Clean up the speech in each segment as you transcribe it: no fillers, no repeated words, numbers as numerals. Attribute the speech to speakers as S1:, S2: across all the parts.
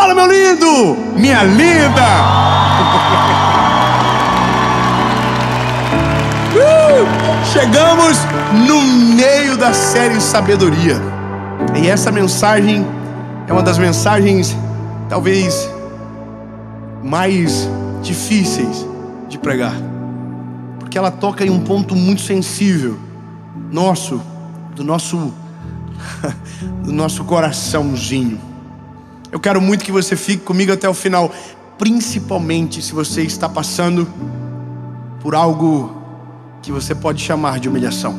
S1: Fala, meu lindo, minha linda. Chegamos no meio da série Sabedoria. E essa mensagem é uma das mensagens talvez mais difíceis de pregar, porque ela toca em um ponto muito sensível do nosso coraçãozinho. Eu quero muito que você fique comigo até o final, principalmente se você está passando por algo que você pode chamar de humilhação.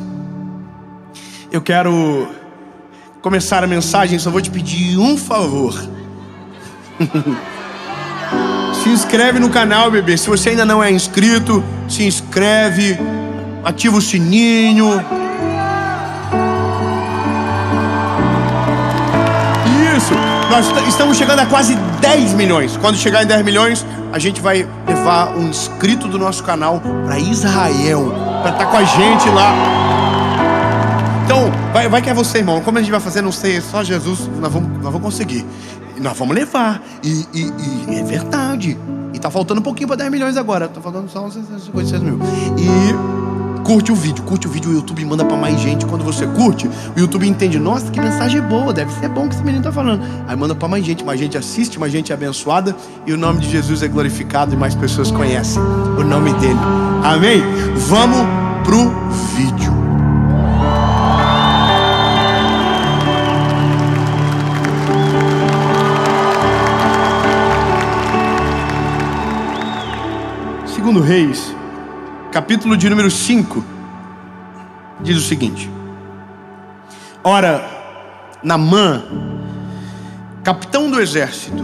S1: Eu quero começar a mensagem, só vou te pedir um favor. Se inscreve no canal, bebê. Se você ainda não é inscrito, se inscreve, ativa o sininho. Isso, nós estamos chegando a quase 10 milhões. Quando chegar em 10 milhões, a gente vai levar um inscrito do nosso canal para Israel, para estar com a gente lá. Então, vai que é você, irmão. Como a gente vai fazer, não sei, só Jesus, nós vamos conseguir. Nós vamos levar. E é verdade. E tá faltando um pouquinho para 10 milhões agora. Tá faltando só uns 56 mil. E curte o vídeo, o YouTube manda para mais gente. Quando você curte, o YouTube entende, nossa, que mensagem boa, deve ser bom que esse menino tá falando. Aí manda para mais gente assiste, mais gente é abençoada, e o nome de Jesus é glorificado e mais pessoas conhecem o nome dele. Amém? Vamos pro vídeo. Segundo Reis, capítulo de número 5, diz o seguinte: ora, Naamã, capitão do exército,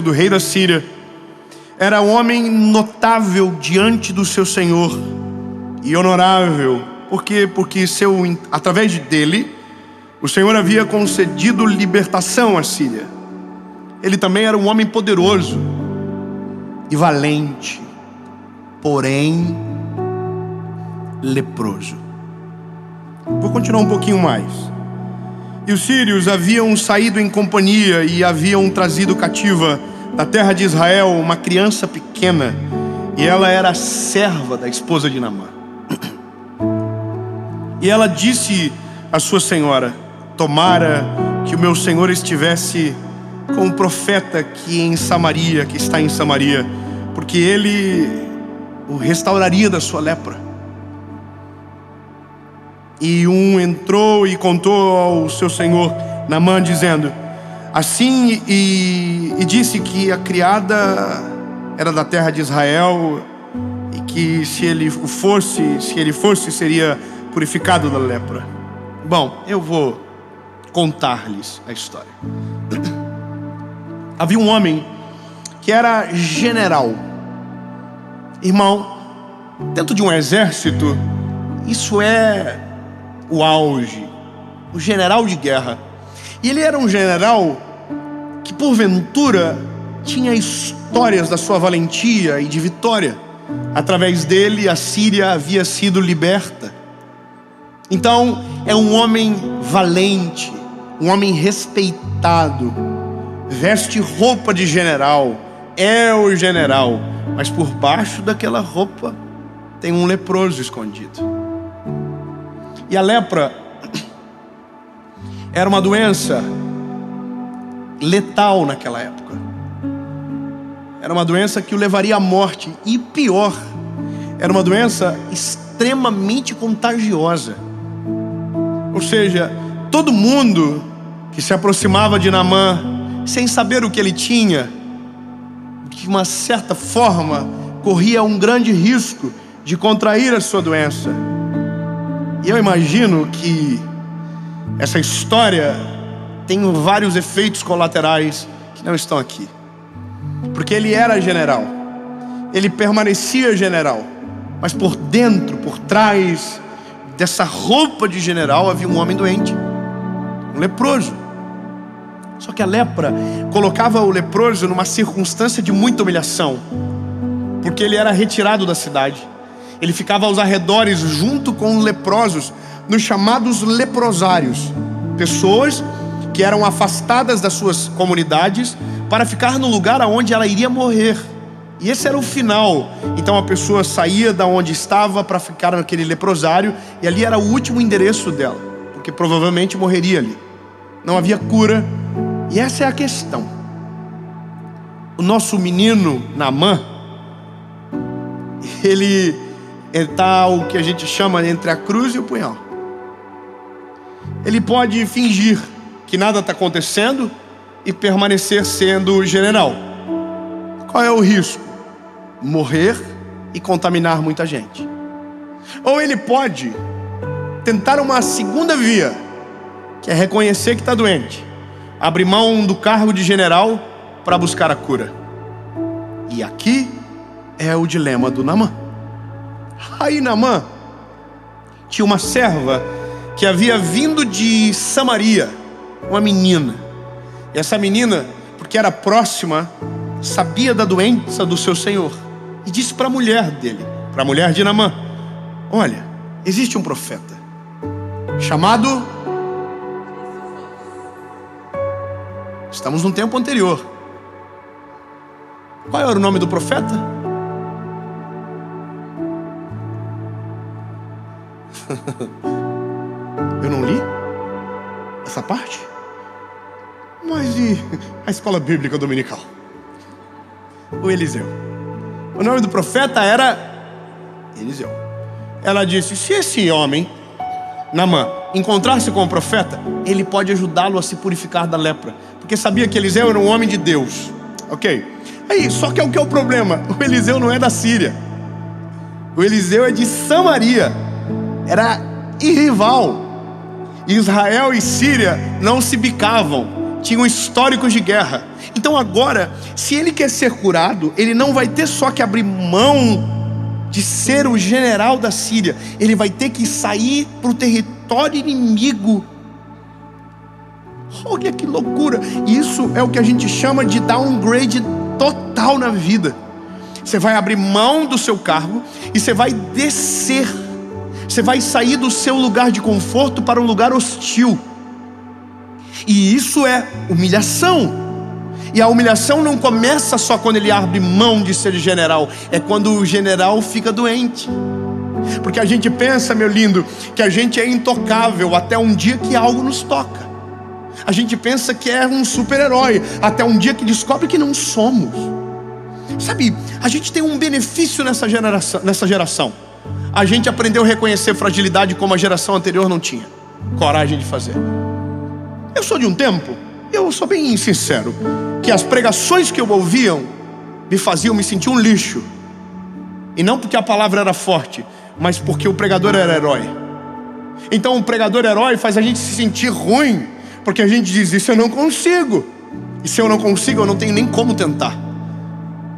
S1: do rei da Síria, era um homem notável diante do seu senhor e honorável, porque através dele o Senhor havia concedido libertação à Síria. Ele também era um homem poderoso e valente, porém leproso. Vou continuar um pouquinho mais. E os sírios haviam saído em companhia e haviam trazido cativa da terra de Israel uma criança pequena, e ela era serva da esposa de Naamã. E ela disse à sua senhora: tomara que o meu senhor estivesse com um profeta que está em Samaria, porque ele o restauraria da sua lepra. E um entrou e contou ao seu senhor Naamã, dizendo assim, e disse que a criada era da terra de Israel, e que se ele fosse seria purificado da lepra. Bom, eu vou contar-lhes a história. Havia um homem que era general. Irmão, dentro de um exército, isso é o auge, o general de guerra. E ele era um general que, porventura, tinha histórias da sua valentia e de vitória. Através dele, a Síria havia sido liberta. Então, é um homem valente, um homem respeitado, veste roupa de general, é o general, mas por baixo daquela roupa tem um leproso escondido. E a lepra era uma doença letal naquela época. Era uma doença que o levaria à morte, e pior, era uma doença extremamente contagiosa. Ou seja, todo mundo que se aproximava de Naamã, sem saber o que ele tinha, de uma certa forma, corria um grande risco de contrair a sua doença. E eu imagino que essa história tem vários efeitos colaterais que não estão aqui. Porque ele era general, ele permanecia general, mas por dentro, por trás dessa roupa de general, havia um homem doente, um leproso. Só que a lepra colocava o leproso numa circunstância de muita humilhação, porque ele era retirado da cidade. Ele ficava aos arredores junto com os leprosos, nos chamados leprosários, pessoas que eram afastadas das suas comunidades para ficar no lugar onde ela iria morrer. E esse era o final. Então a pessoa saía da onde estava para ficar naquele leprosário, e ali era o último endereço dela, porque provavelmente morreria ali. Não havia cura. E essa é a questão. O nosso menino Naamã, ele está o que a gente chama entre a cruz e o punhal. Ele pode fingir que nada está acontecendo e permanecer sendo general. Qual é o risco? Morrer e contaminar muita gente. Ou ele pode tentar uma segunda via, que é reconhecer que está doente, abrir mão do cargo de general para buscar a cura. E aqui é o dilema do Naamã. Aí Naamã tinha uma serva que havia vindo de Samaria, uma menina. E essa menina, porque era próxima, sabia da doença do seu senhor, e disse para a mulher dele, para a mulher de Naamã: olha, existe um profeta chamado... Estamos num tempo anterior. Qual era o nome do profeta? Eu não li essa parte. Mas e a escola bíblica dominical? O Eliseu. O nome do profeta era Eliseu. Ela disse: se esse homem, Naamã, encontrar-se com o profeta, ele pode ajudá-lo a se purificar da lepra, porque sabia que Eliseu era um homem de Deus. Ok. Aí, só que o que é o problema? O Eliseu não é da Síria. O Eliseu é de Samaria. Era irrival. Israel e Síria não se bicavam, tinham históricos de guerra. Então agora, se ele quer ser curado, ele não vai ter só que abrir mão de ser o general da Síria, ele vai ter que sair para o território inimigo. Olha que loucura. Isso é o que a gente chama de downgrade total na vida. Você vai abrir mão do seu cargo e você vai descer. Você vai sair do seu lugar de conforto para um lugar hostil. E isso é humilhação. E a humilhação não começa só quando ele abre mão de ser general. É quando o general fica doente. Porque a gente pensa, meu lindo, que a gente é intocável até um dia que algo nos toca. A gente pensa que é um super-herói até um dia que descobre que não somos. Sabe, a gente tem um benefício nessa geração. A gente aprendeu a reconhecer fragilidade como a geração anterior não tinha coragem de fazer. Eu sou de um tempo, eu sou bem sincero, que as pregações que eu ouvia me faziam me sentir um lixo. E não porque a palavra era forte, mas porque o pregador era herói. Então o pregador herói faz a gente se sentir ruim, porque a gente diz: isso eu não consigo. E se eu não consigo, eu não tenho nem como tentar.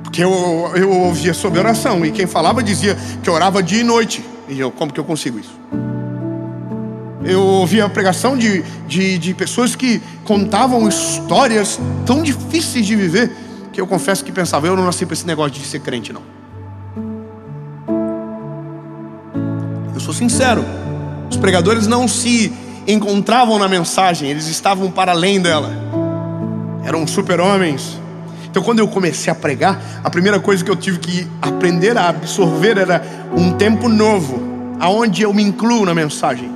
S1: Porque eu ouvia sobre oração, e quem falava dizia que orava dia e noite. E eu, como que eu consigo isso? Eu ouvia a pregação de pessoas que contavam histórias tão difíceis de viver, que eu confesso que pensava: eu não nasci para esse negócio de ser crente, não. Eu sou sincero, os pregadores não se encontravam na mensagem, eles estavam para além dela. Eram super-homens. Então quando eu comecei a pregar, a primeira coisa que eu tive que aprender a absorver era um tempo novo, aonde eu me incluo na mensagem,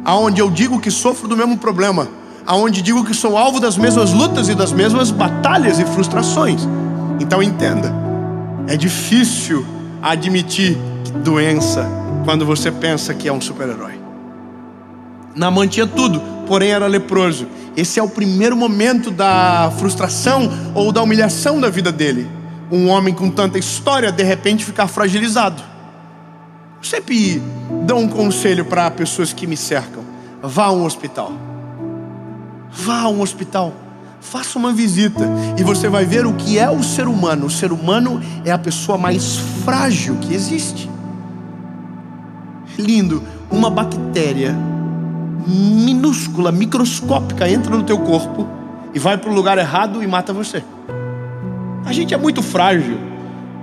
S1: aonde eu digo que sofro do mesmo problema, aonde digo que sou alvo das mesmas lutas e das mesmas batalhas e frustrações. Então entenda, é difícil admitir doença quando você pensa que é um super-herói. Naamã tinha tudo, porém era leproso. Esse é o primeiro momento da frustração ou da humilhação da vida dele. Um homem com tanta história, de repente ficar fragilizado. Eu sempre dou um conselho para pessoas que me cercam: vá a um hospital. Vá a um hospital, faça uma visita, e você vai ver o que é o ser humano. O ser humano é a pessoa mais frágil que existe. Lindo, uma bactéria minúscula, microscópica entra no teu corpo e vai para o lugar errado e mata você. A gente é muito frágil.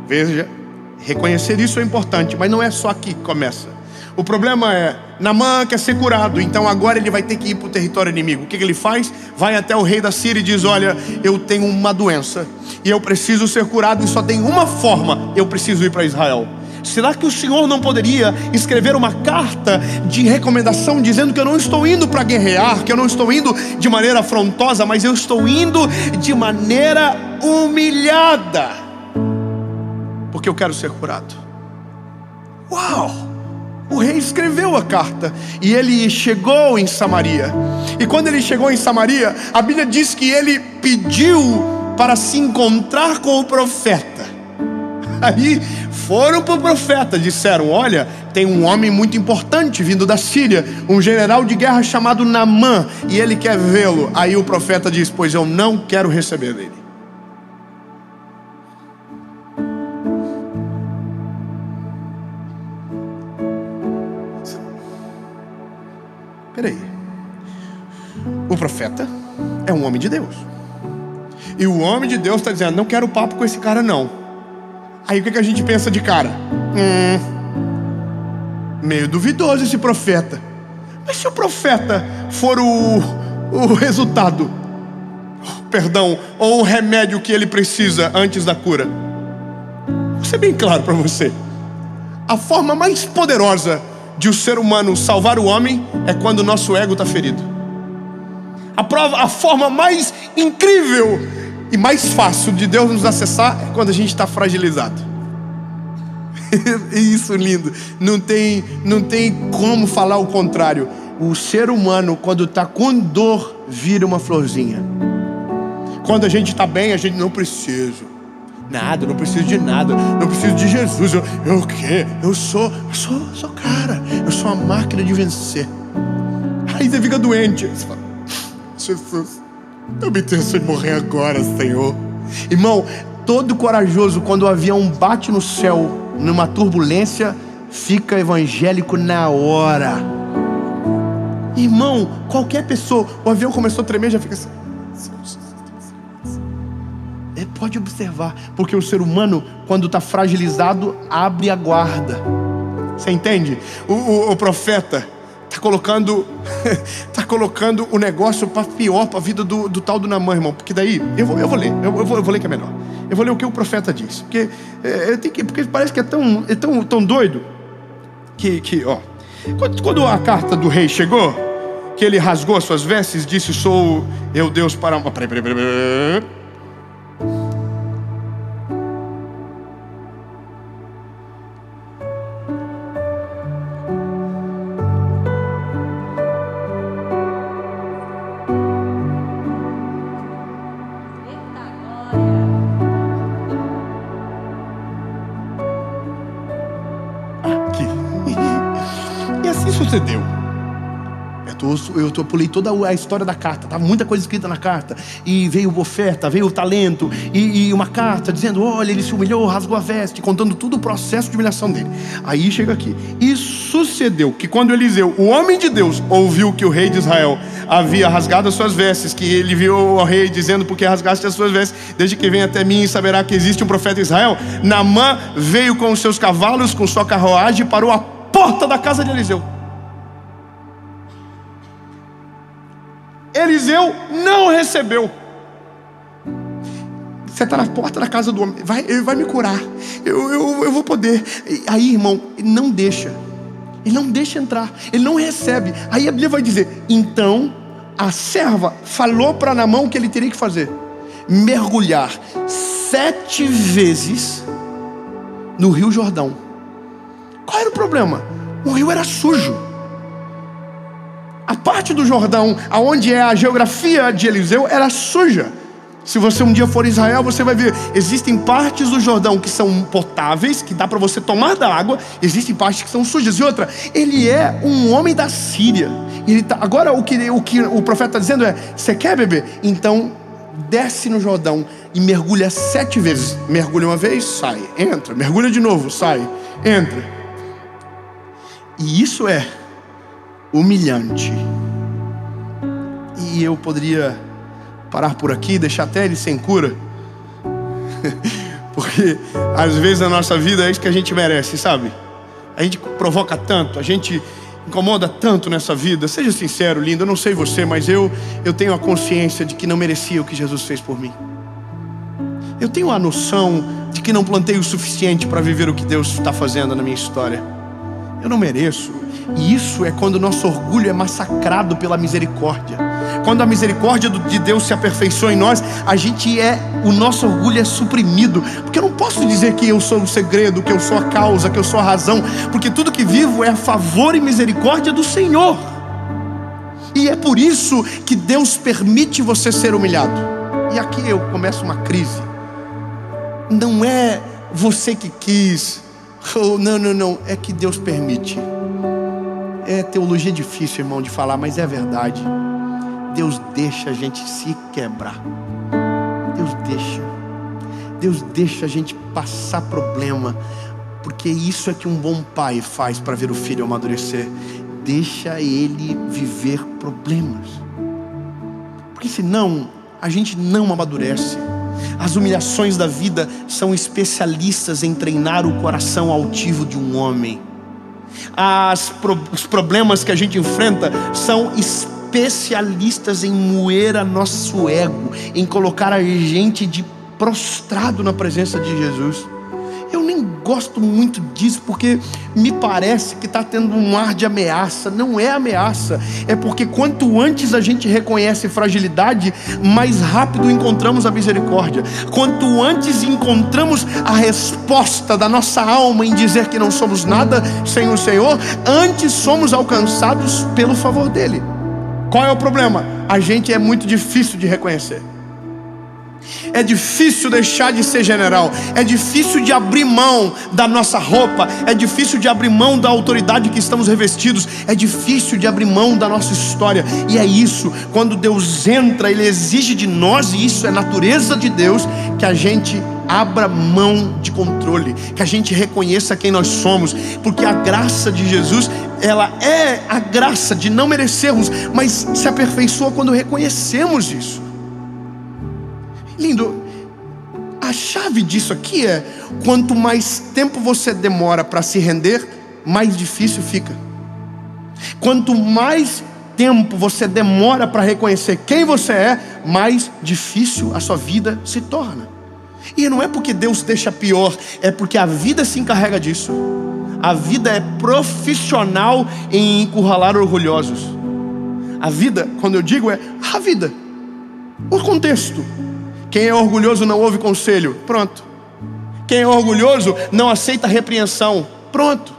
S1: Veja, reconhecer isso é importante, mas não é só aqui que começa. O problema é, Naamã quer ser curado, então agora ele vai ter que ir para o território inimigo. O que ele faz? Vai até o rei da Síria e diz: olha, eu tenho uma doença e eu preciso ser curado, e só tem uma forma: eu preciso ir para Israel. Será que o Senhor não poderia escrever uma carta de recomendação dizendo que eu não estou indo para guerrear, que eu não estou indo de maneira afrontosa, mas eu estou indo de maneira humilhada, porque eu quero ser curado? Uau! O rei escreveu a carta e ele chegou em Samaria. E quando ele chegou em Samaria, a Bíblia diz que ele pediu para se encontrar com o profeta. Aí foram para o profeta, disseram: olha, tem um homem muito importante vindo da Síria, um general de guerra chamado Naamã, e ele quer vê-lo. Aí o profeta diz: pois eu não quero receber ele. Peraí, o profeta é um homem de Deus, e o homem de Deus está dizendo: não quero papo com esse cara não. Aí o que a gente pensa de cara? Meio duvidoso esse profeta. Mas se o profeta for o resultado, perdão, ou o remédio que ele precisa antes da cura? Vou ser bem claro para você: a forma mais poderosa de o ser humano salvar o homem é quando o nosso ego está ferido. A forma mais incrível e mais fácil de Deus nos acessar é quando a gente está fragilizado. Isso lindo, não tem como falar o contrário. O ser humano, quando está com dor, vira uma florzinha. Quando a gente está bem, a gente: não preciso nada, não preciso de nada, não preciso de Jesus. Eu o quê? Eu sou cara, eu sou uma máquina de vencer. Aí você fica doente, você fala: Jesus, eu me tenho de morrer agora, Senhor. Irmão, todo corajoso, quando o avião bate no céu numa turbulência, fica evangélico na hora. Irmão, qualquer pessoa, o avião começou a tremer, já fica assim. Pode observar, porque o ser humano, quando está fragilizado, abre a guarda. Você entende? O profeta está colocando o negócio para pior, para a vida do tal do Naamã, irmão. Porque daí, eu vou ler que é melhor. Eu vou ler o que o profeta diz, porque porque parece que é tão doido que ó, quando a carta do rei chegou, que ele rasgou as suas vestes, disse: sou eu Deus para... Peraí. E assim sucedeu. Eu pulei toda a história da carta. Tá muita coisa escrita na carta. E veio oferta, veio o talento, e uma carta dizendo: olha, ele se humilhou, rasgou a veste, contando todo o processo de humilhação dele. Aí chega aqui: e sucedeu que quando Eliseu, o homem de Deus, ouviu que o rei de Israel havia rasgado as suas vestes, que ele viu ao rei dizendo: porque rasgaste as suas vestes, desde que vem até mim e saberá que existe um profeta em Israel, Naamã veio com os seus cavalos, com sua carruagem, e parou à porta da casa de Eliseu. Eliseu não recebeu. Você está na porta da casa do homem: ele vai me curar, eu vou poder. Aí, irmão, ele não deixa entrar, ele não recebe. Aí a Bíblia vai dizer: então a serva falou para Naamã o que ele teria que fazer: mergulhar 7 vezes no Rio Jordão. Qual era o problema? O rio era sujo. A parte do Jordão, aonde é a geografia de Eliseu, era suja. Se você um dia for a Israel, você vai ver, existem partes do Jordão que são potáveis, que dá para você tomar da água. Existem partes que são sujas. E outra, ele é um homem da Síria. Agora o que o profeta está dizendo é: você quer beber? Então desce no Jordão e mergulha 7 vezes. Mergulha uma vez, sai, entra. Mergulha de novo, sai, entra. E isso é humilhante. E eu poderia parar por aqui, deixar até ele sem cura, porque às vezes na nossa vida é isso que a gente merece, sabe? A gente provoca tanto, a gente incomoda tanto nessa vida. Seja sincero, lindo, eu não sei você, mas eu tenho a consciência de que não merecia o que Jesus fez por mim. Eu tenho a noção de que não plantei o suficiente para viver o que Deus está fazendo na minha história. Eu não mereço. E isso é quando o nosso orgulho é massacrado pela misericórdia. Quando a misericórdia de Deus se aperfeiçoa em nós, o nosso orgulho é suprimido. Porque eu não posso dizer que eu sou o segredo, que eu sou a causa, que eu sou a razão. Porque tudo que vivo é a favor e misericórdia do Senhor. E é por isso que Deus permite você ser humilhado. E aqui eu começo uma crise. Não é você que quis. Não. É que Deus permite. É teologia difícil, irmão, de falar, mas é verdade. Deus deixa a gente se quebrar. Deus deixa a gente passar problema. Porque isso é que um bom pai faz para ver o filho amadurecer. Deixa ele viver problemas. Porque senão a gente não amadurece. As humilhações da vida são especialistas em treinar o coração altivo de um homem. Os problemas que a gente enfrenta são especialistas em moer a nosso ego, em colocar a gente prostrado na presença de Jesus. Eu nem gosto muito disso, porque me parece que está tendo um ar de ameaça. Não é ameaça, é porque quanto antes a gente reconhece fragilidade, mais rápido encontramos a misericórdia. Quanto antes encontramos a resposta da nossa alma em dizer que não somos nada sem o Senhor, antes somos alcançados pelo favor dele. Qual é o problema? A gente é muito difícil de reconhecer. É difícil deixar de ser general. É difícil de abrir mão da nossa roupa. É difícil de abrir mão da autoridade que estamos revestidos. É difícil de abrir mão da nossa história. E é isso, quando Deus entra, Ele exige de nós, e isso é natureza de Deus, que a gente abra mão de controle, que a gente reconheça quem nós somos. Porque a graça de Jesus, ela é a graça de não merecermos, mas se aperfeiçoa quando reconhecemos isso. Lindo, a chave disso aqui é: quanto mais tempo você demora para se render, mais difícil fica. Quanto mais tempo você demora para reconhecer quem você é, mais difícil a sua vida se torna. E não é porque Deus deixa pior, é porque a vida se encarrega disso. A vida é profissional em encurralar orgulhosos. A vida, quando eu digo, é a vida, o contexto. Quem é orgulhoso não ouve conselho. Pronto. Quem é orgulhoso não aceita repreensão. Pronto.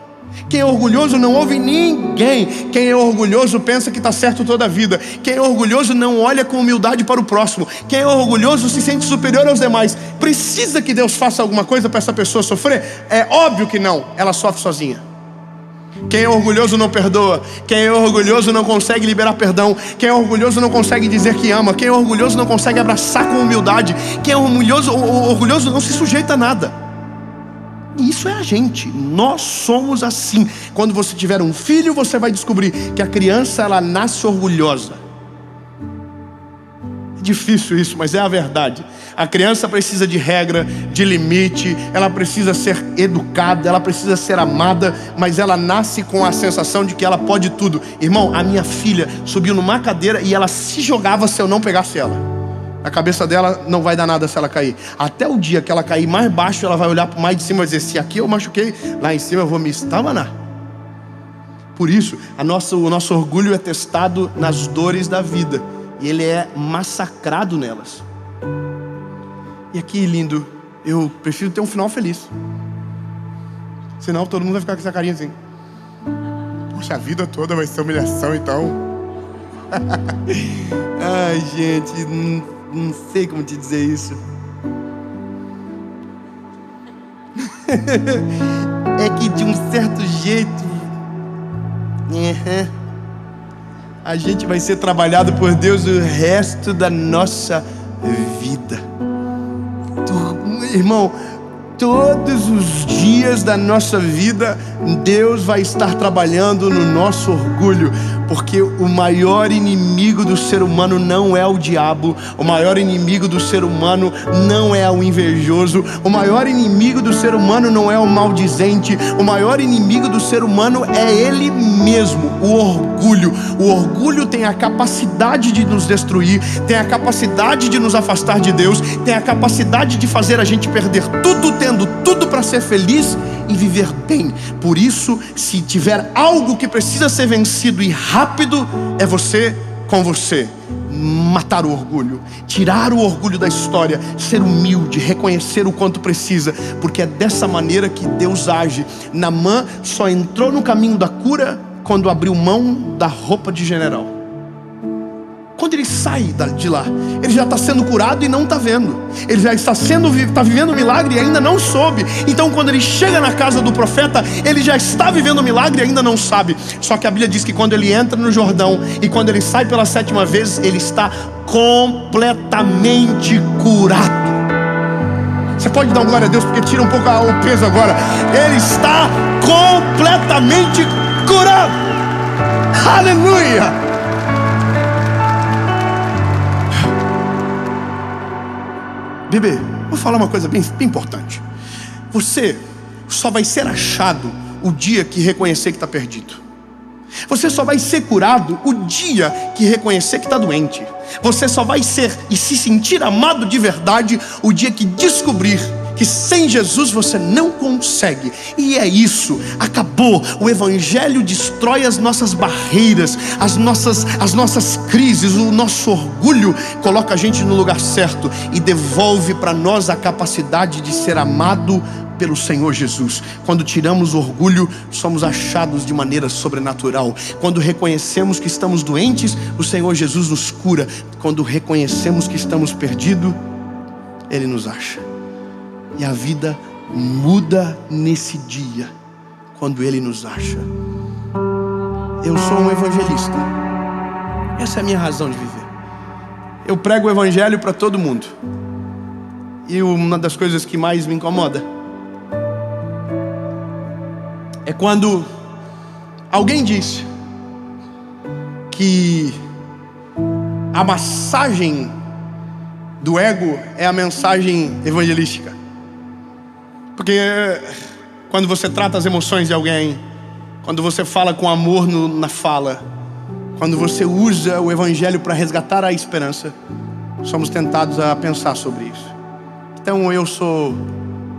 S1: Quem é orgulhoso não ouve ninguém. Quem é orgulhoso pensa que está certo toda a vida. Quem é orgulhoso não olha com humildade para o próximo. Quem é orgulhoso se sente superior aos demais. Precisa que Deus faça alguma coisa para essa pessoa sofrer? É óbvio que não. Ela sofre sozinha. Quem é orgulhoso não perdoa. Quem é orgulhoso não consegue liberar perdão. Quem é orgulhoso não consegue dizer que ama. Quem é orgulhoso não consegue abraçar com humildade. Quem é orgulhoso não se sujeita a nada. E isso é a gente. Nós somos assim. Quando você tiver um filho, você vai descobrir que a criança, ela nasce orgulhosa. É difícil isso, mas é a verdade. A criança precisa de regra, de limite. Ela precisa ser educada, ela precisa ser amada, mas ela nasce com a sensação de que ela pode tudo. Irmão, a minha filha subiu numa cadeira e ela se jogava se eu não pegasse ela. A cabeça dela não vai dar nada se ela cair. Até o dia que ela cair mais baixo, ela vai olhar para o mais de cima e dizer: se aqui eu machuquei, lá em cima eu vou me estamanar. Por isso, o nosso orgulho é testado nas dores da vida, e ele é massacrado nelas. E aqui, lindo, eu prefiro ter um final feliz. Senão todo mundo vai ficar com essa carinha assim: poxa, a vida toda vai ser humilhação então. Ai, gente, não sei como te dizer isso. É que de um certo jeito, a gente vai ser trabalhado por Deus o resto da nossa vida. Irmão, todos os dias da nossa vida, Deus vai estar trabalhando no nosso orgulho. Porque o maior inimigo do ser humano não é o diabo. O maior inimigo do ser humano não é o invejoso. O maior inimigo do ser humano não é o maldizente. O maior inimigo do ser humano é ele mesmo, o orgulho. O orgulho tem a capacidade de nos destruir, tem a capacidade de nos afastar de Deus, tem a capacidade de fazer a gente perder tudo, tendo tudo para ser feliz e viver bem. Por isso, se tiver algo que precisa ser vencido e rápido, é você com você. Matar o orgulho, tirar o orgulho da história, ser humilde, reconhecer o quanto precisa, porque é dessa maneira que Deus age. Naamã só entrou no caminho da cura quando abriu mão da roupa de general. Quando ele sai de lá, ele já está sendo curado e não está vendo. Ele já está vivendo o milagre e ainda não soube. Então quando ele chega na casa do profeta, ele já está vivendo o milagre e ainda não sabe. Só que a Bíblia diz que quando ele entra no Jordão e quando ele sai pela 7ª vez, ele está completamente curado. Você pode dar uma glória a Deus, porque tira um pouco o peso agora. Ele está completamente curado. Aleluia! Bebê, vou falar uma coisa bem importante. Você só vai ser achado o dia que reconhecer que está perdido. Você só vai ser curado o dia que reconhecer que está doente. Você só vai ser e se sentir amado de verdade o dia que descobrir que sem Jesus você não consegue. E é isso, acabou. O Evangelho destrói as nossas barreiras, as nossas crises, o nosso orgulho, coloca a gente no lugar certo e devolve para nós a capacidade de ser amado pelo Senhor Jesus. Quando tiramos o orgulho, somos achados de maneira sobrenatural. Quando reconhecemos que estamos doentes, o Senhor Jesus nos cura. Quando reconhecemos que estamos perdidos, Ele nos acha. E a vida muda nesse dia, quando Ele nos acha. Eu sou um evangelista. Essa é a minha razão de viver. Eu prego o Evangelho para todo mundo. E uma das coisas que mais me incomoda é quando alguém diz que a massagem do ego é a mensagem evangelística. Porque quando você trata as emoções de alguém, quando você fala com amor na fala, quando você usa o Evangelho para resgatar a esperança, somos tentados a pensar sobre isso. Então eu sou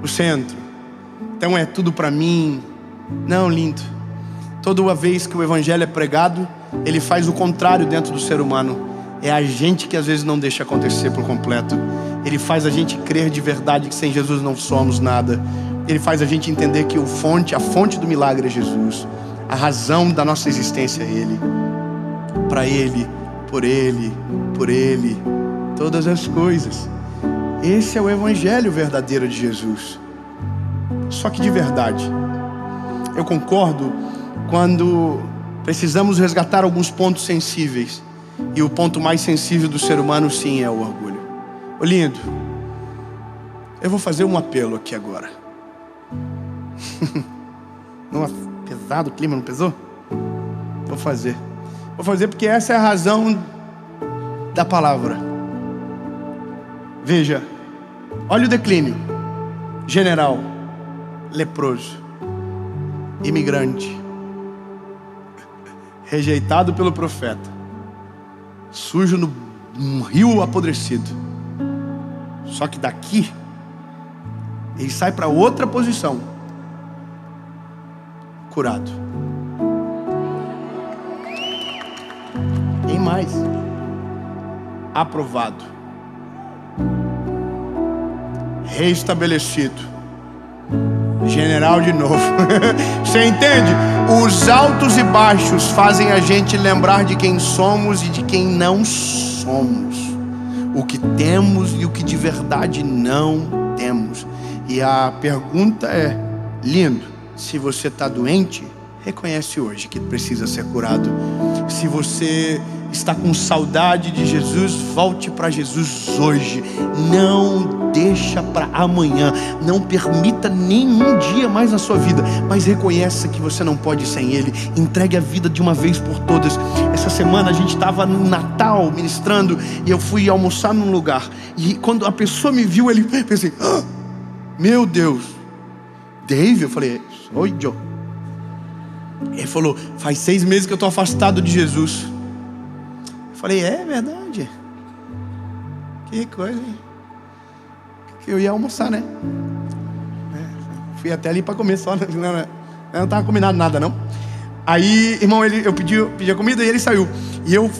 S1: o centro, então é tudo para mim. Não, lindo. Toda vez que o Evangelho é pregado, ele faz o contrário dentro do ser humano. É a gente que às vezes não deixa acontecer por completo. Ele faz a gente crer de verdade que sem Jesus não somos nada. Ele faz a gente entender que a fonte do milagre é Jesus. A razão da nossa existência é Ele. Para Ele, por Ele, todas as coisas. Esse é o Evangelho verdadeiro de Jesus. Só que de verdade, eu concordo quando precisamos resgatar alguns pontos sensíveis. E o ponto mais sensível do ser humano, sim, é o orgulho. Ô lindo, eu vou fazer um apelo aqui agora. Não é pesado o clima, não pesou? Vou fazer porque essa é a razão da palavra. Veja, olha o declínio. General, leproso, imigrante, rejeitado pelo profeta, sujo num rio apodrecido. Só que daqui ele sai para outra posição, curado. Tem mais, aprovado, reestabelecido, general de novo. Você entende? Os altos e baixos fazem a gente lembrar de quem somos e de quem não somos, o que temos e o que de verdade não temos. E a pergunta é, lindo, se você está doente, reconhece hoje que precisa ser curado. Se você está com saudade de Jesus, volte para Jesus hoje. Não deixa para amanhã. Não permita nenhum dia mais na sua vida, mas reconheça que você não pode sem Ele. Entregue a vida de uma vez por todas. Essa semana a gente estava no Natal ministrando e eu fui almoçar num lugar. E quando a pessoa me viu, ele pensei, ah, meu Deus, Dave? Eu falei, sou eu. Ele falou, faz 6 meses que eu estou afastado de Jesus. Eu falei, é verdade? Que coisa, hein? Que eu ia almoçar, né? Fui até ali para comer só, não estava combinado nada, não. Aí, irmão, eu pedi a comida e ele saiu. E eu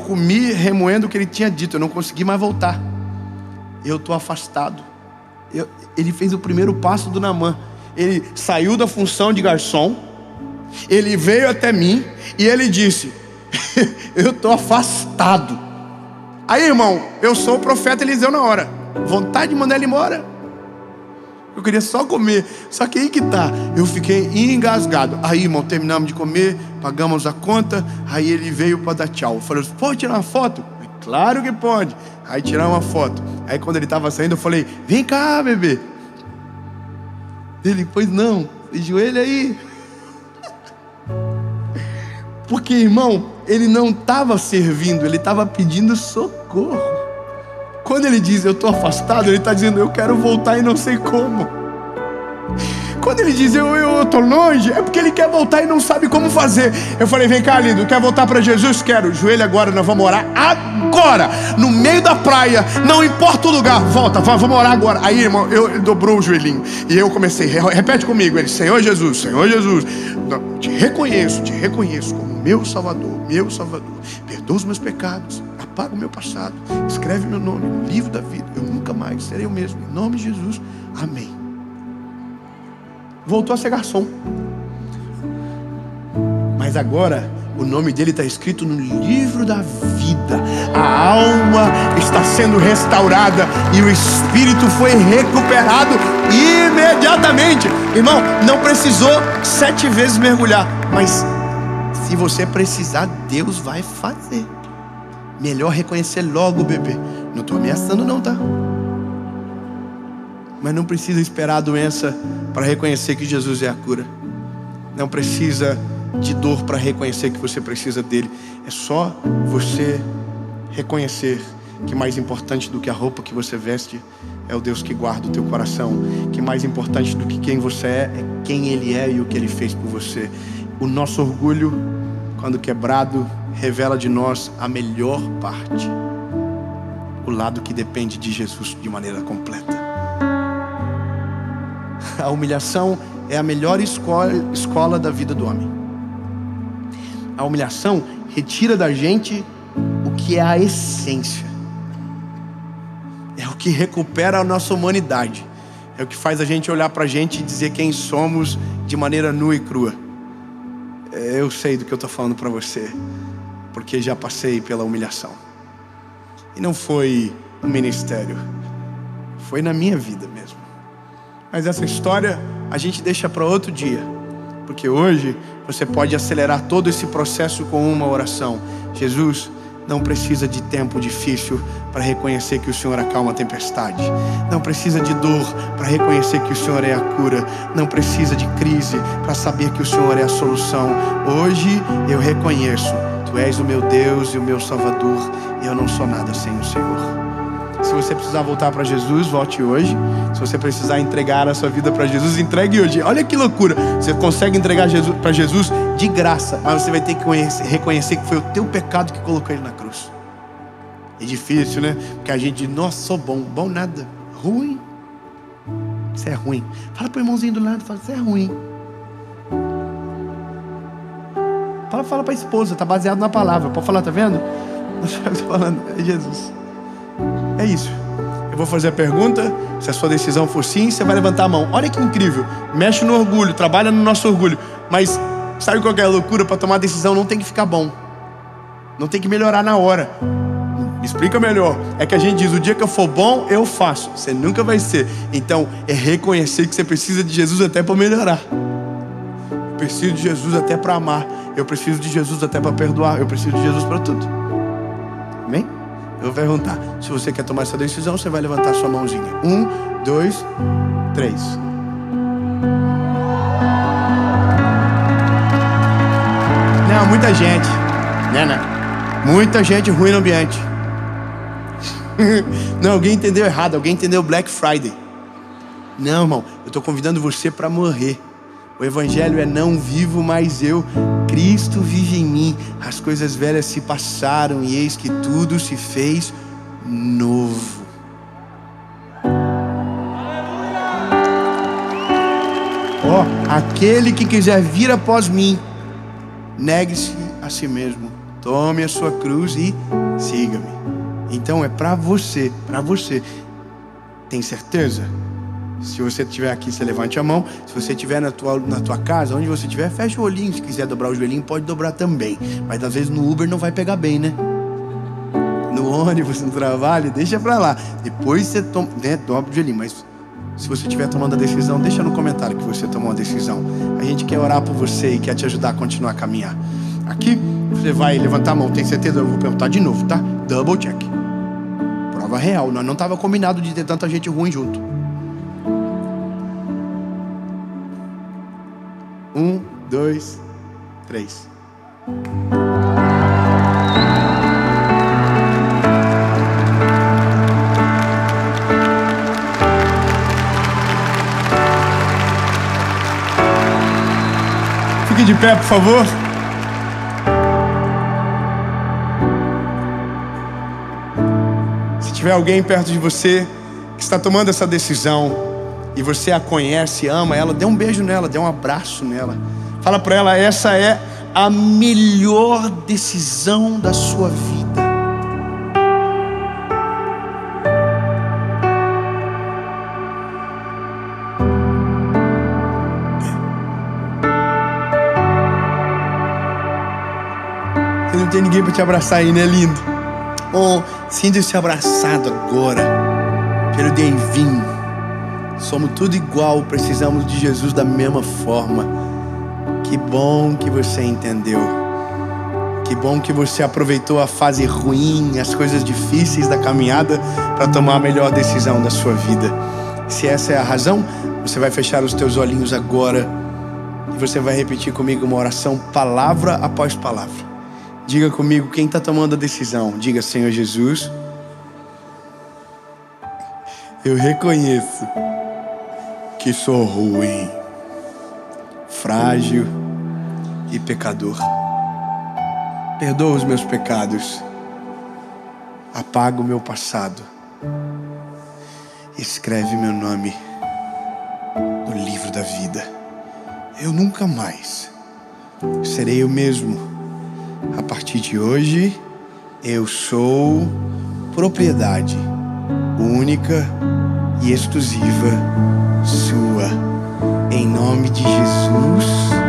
S1: comi remoendo o que ele tinha dito. Eu não consegui mais voltar. Eu estou afastado. Ele fez o primeiro passo do Naamã. Ele saiu da função de garçom. Ele veio até mim e ele disse, eu estou afastado. Aí, irmão, eu sou o profeta Eliseu na hora. Vontade de mandar ele embora. Eu queria só comer. Só que aí que tá, eu fiquei engasgado. Aí, irmão, terminamos de comer, pagamos a conta. Aí ele veio para dar tchau. Eu falei, pode tirar uma foto? Claro que pode. Aí tirar uma foto. Aí quando ele estava saindo, eu falei, vem cá, bebê. Ele, pois não, ajoelha aí. Porque, irmão, ele não estava servindo, ele estava pedindo socorro. Quando ele diz, eu estou afastado, ele está dizendo, eu quero voltar e não sei como. Quando ele diz, eu estou longe, é porque ele quer voltar e não sabe como fazer. Eu falei, vem cá, lindo, quer voltar para Jesus? Quero. Joelho agora, nós vamos orar agora, no meio da praia, não importa o lugar. Volta, vamos orar agora. Aí, irmão, ele dobrou o joelhinho. E eu comecei, repete comigo. Ele, Senhor Jesus, te reconheço como meu Salvador. Perdoa os meus pecados, apaga o meu passado, escreve meu nome no livro da vida. Eu nunca mais serei o mesmo. Em nome de Jesus, amém. Voltou a ser garçom. Mas agora o nome dele está escrito no livro da vida. A alma está sendo restaurada e o espírito foi recuperado imediatamente. Irmão, não precisou 7 vezes mergulhar, mas se você precisar, Deus vai fazer. Melhor reconhecer logo, bebê. Não estou ameaçando não, tá? Mas não precisa esperar a doença para reconhecer que Jesus é a cura. Não precisa de dor para reconhecer que você precisa dele. É só você reconhecer que mais importante do que a roupa que você veste é o Deus que guarda o teu coração. Que mais importante do que quem você é quem Ele é e o que Ele fez por você. O nosso orgulho, quando quebrado, revela de nós a melhor parte. O lado que depende de Jesus de maneira completa. A humilhação é a melhor escola da vida do homem. A humilhação retira da gente o que é a essência. É o que recupera a nossa humanidade. É o que faz a gente olhar pra gente e dizer quem somos de maneira nua e crua. Eu sei do que eu estou falando para você, porque já passei pela humilhação. E não foi no ministério, foi na minha vida mesmo. Mas essa história a gente deixa para outro dia, porque hoje você pode acelerar todo esse processo com uma oração. Jesus não precisa de tempo difícil para reconhecer que o Senhor acalma a tempestade. Não precisa de dor para reconhecer que o Senhor é a cura. Não precisa de crise para saber que o Senhor é a solução. Hoje eu reconheço, Tu és o meu Deus e o meu Salvador, e eu não sou nada sem o Senhor. Se você precisar voltar para Jesus, volte hoje. Se você precisar entregar a sua vida para Jesus, entregue hoje. Olha que loucura, você consegue entregar para Jesus de graça, mas você vai ter que reconhecer que foi o teu pecado que colocou Ele na cruz. É difícil, né? Porque a gente diz, nossa, sou bom nada, ruim. Você é ruim. Fala para o irmãozinho do lado, fala, você é ruim. Fala para a esposa, está baseado na palavra. Pode falar, tá vendo? Estou falando, é Jesus. É isso. Eu vou fazer a pergunta. Se a sua decisão for sim, você vai levantar a mão. Olha que incrível. Mexe no orgulho, trabalha no nosso orgulho. Mas sabe qual que é a loucura? Para tomar decisão não tem que ficar bom. Não tem que melhorar na hora. Me explica melhor. É que a gente diz, o dia que eu for bom, eu faço. Você nunca vai ser. Então, é reconhecer que você precisa de Jesus até para melhorar. Preciso de Jesus até para amar. Eu preciso de Jesus até para perdoar. Eu preciso de Jesus para tudo. Amém? Eu vou perguntar. Se você quer tomar essa decisão, você vai levantar sua mãozinha. 1, 2, 3. Não, muita gente. Não. Muita gente ruim no ambiente. Não, alguém entendeu errado. Alguém entendeu Black Friday. Não, irmão. Eu estou convidando você para morrer. O evangelho é não vivo mais eu, Cristo vive em mim. As coisas velhas se passaram e eis que tudo se fez novo. Aquele que quiser vir após mim, negue-se a si mesmo, tome a sua cruz e siga-me. Então é para você, Tem certeza? Se você estiver aqui, você levante a mão. Se você estiver na tua casa, onde você estiver, fecha o olhinho. Se quiser dobrar o joelhinho, pode dobrar também. Mas às vezes no Uber não vai pegar bem, né? No ônibus, no trabalho, deixa pra lá. Depois você dobra o joelhinho. Mas se você estiver tomando a decisão, deixa no comentário que você tomou a decisão. A gente quer orar por você e quer te ajudar a continuar a caminhar. Aqui, você vai levantar a mão. Tem certeza? Eu vou perguntar de novo, tá? Double check. Prova real. Nós não estava combinado de ter tanta gente ruim junto. 1, 2, 3. Fique de pé, por favor. Se tiver alguém perto de você que está tomando essa decisão e você a conhece, ama ela, dê um beijo nela, dê um abraço nela. Fala para ela, essa é a melhor decisão da sua vida. Você não tem ninguém para te abraçar aí, né, lindo? Sinta-se abraçado agora pelo Divino. Somos tudo igual, precisamos de Jesus da mesma forma. Que bom que você entendeu. Que bom que você aproveitou a fase ruim, as coisas difíceis da caminhada para tomar a melhor decisão da sua vida. Se essa é a razão, você vai fechar os teus olhinhos agora e você vai repetir comigo uma oração, palavra após palavra. Diga comigo quem está tomando a decisão. Diga, Senhor Jesus, eu reconheço que sou ruim, frágil e pecador. Perdoa os meus pecados, apaga o meu passado, escreve meu nome no livro da vida. Eu nunca mais serei o mesmo. A partir de hoje, eu sou propriedade única e exclusiva sua. Em nome de Jesus.